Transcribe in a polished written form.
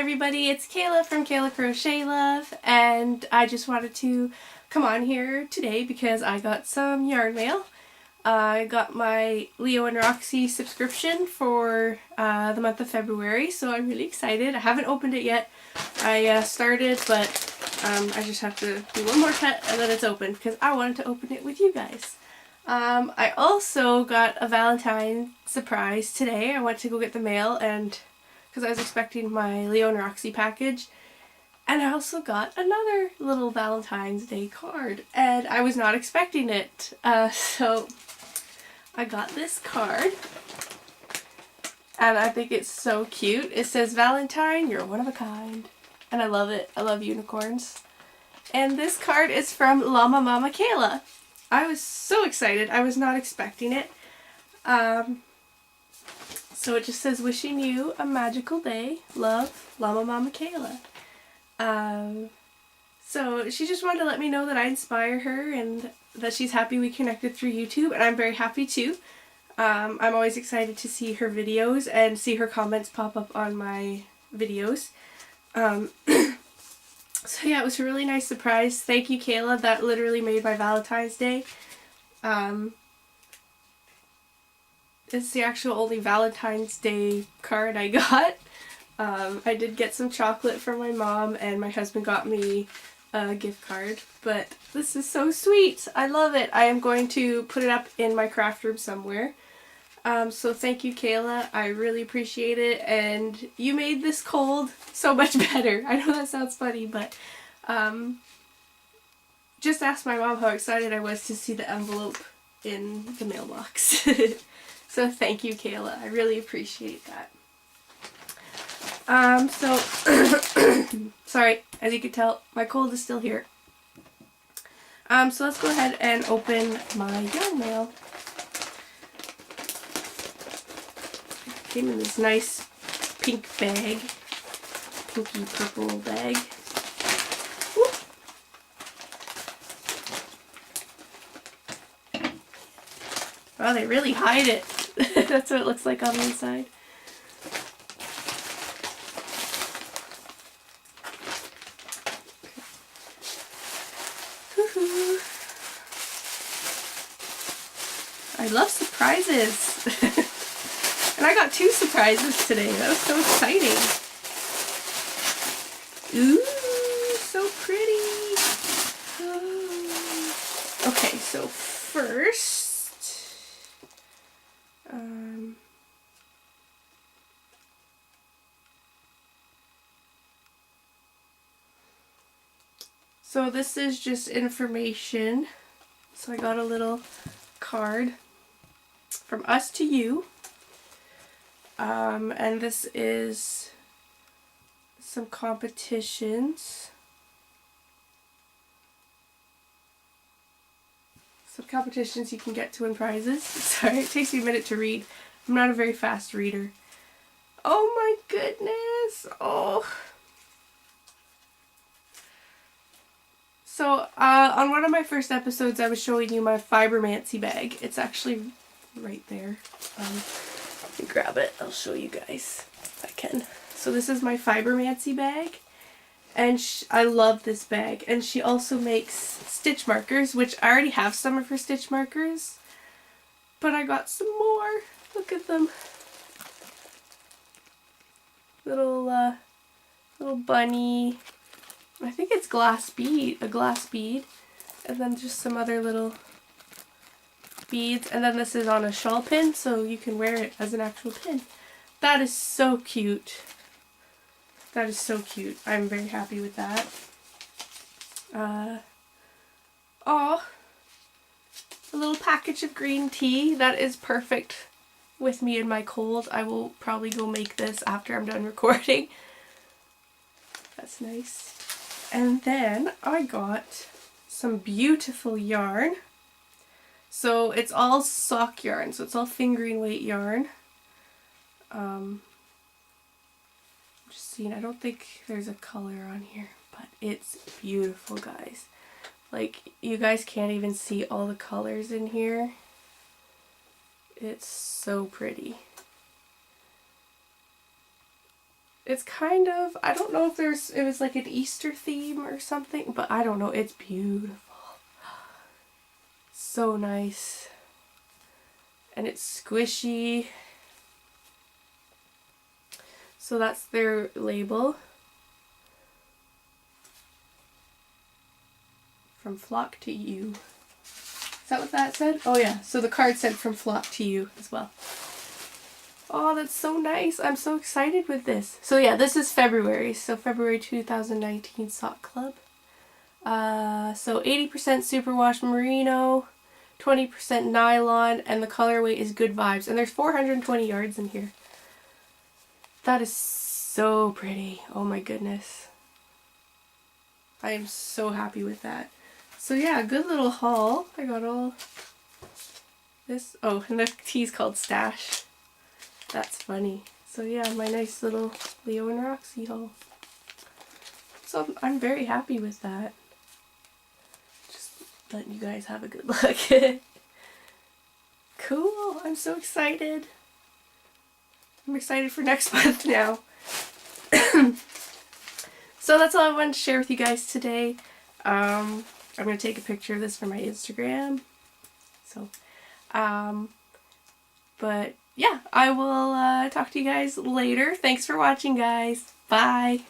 everybody, it's Kayla from Kayla Crochet Love, and I just wanted to come on here today because I got some yarn mail. I got my Leo and Roxy subscription for the month of February, so I'm really excited. I haven't opened it yet. I started, but I just have to do one more cut and then it's open because I wanted to open it with you guys. I also got a Valentine surprise today. I went to go get the mail and because I was expecting my Leo and Roxy package, and I also got another little Valentine's Day card and I was not expecting it. So I got this card and I think it's so cute. It says, "Valentine, you're one of a kind." And I love it. I love unicorns. And this card is from Llama Mama Kayla. I was so excited. I was not expecting it. So it just says, "Wishing you a magical day. Love, Llama Mama Kayla." So she just wanted to let me know that I inspire her and that she's happy we connected through YouTube, and I'm very happy too. I'm always excited to see her videos and see her comments pop up on my videos. So yeah, it was a really nice surprise. Thank you, Kayla. That literally made my Valentine's Day. It's the actual only Valentine's Day card I got. I did get some chocolate from my mom and my husband got me a gift card, but this is so sweet. I love it. I am going to put it up in my craft room somewhere. So thank you, Kayla. I really appreciate it, and you made this cold so much better. I know that sounds funny, but just ask my mom how excited I was to see the envelope in the mailbox. So thank you, Kayla. I really appreciate that. Sorry, as you can tell, my cold is still here. So let's go ahead and open my yarn mail. It came in this nice pink bag, pinky purple bag. Whoop. Wow, they really hide it. That's what it looks like on the inside. I love surprises. And I got 2 surprises today. That was so exciting. Ooh, so pretty. Oh. Okay, so first, so this is just information. So I got a little card from us to you. And this is some competitions. Some competitions you can get to win prizes. Sorry, it takes me a minute to read. I'm not a very fast reader. Oh my goodness! Oh. So, on one of my first episodes, I was showing you my Fibermancy bag. It's actually right there. Let me grab it. I'll show you guys if I can. So this is my Fibermancy bag, and I love this bag. And she also makes stitch markers, which I already have some of her stitch markers, but I got some more. Look at them. Little bunny. I think it's a glass bead, and then just some other little beads, and then this is on a shawl pin, so you can wear it as an actual pin. That is so cute. That is so cute. I'm very happy with that. Oh, a little package of green tea. That is perfect with me and my cold. I will probably go make this after I'm done recording. That's nice. And then I got some beautiful yarn. So it's all sock yarn, so it's all fingering weight yarn. Just seeing, I don't think there's a color on here, but it's beautiful, guys. Like, you guys can't even see all the colors in here. It's so pretty. It's kind of, I don't know if it was like an Easter theme or something, but I don't know. It's beautiful. So nice. And it's squishy. So that's their label. From Flock to You. Is that what that said? Oh yeah, so the card said From Flock to You as well. Oh, that's so nice. I'm so excited with this. So yeah, this is February. So February 2019 Sock Club. So 80% superwash merino, 20% nylon, and the colorway is Good Vibes. And there's 420 yards in here. That is so pretty. Oh my goodness. I am so happy with that. So yeah, good little haul. I got all this. Oh, and the tea's called Stash. That's funny. So yeah, my nice little Leo and Roxy haul. So I'm very happy with that. Just letting you guys have a good look. Cool. I'm so excited. I'm excited for next month now. So that's all I wanted to share with you guys today. I'm going to take a picture of this for my Instagram. So, but yeah, I will talk to you guys later. Thanks for watching, guys. Bye.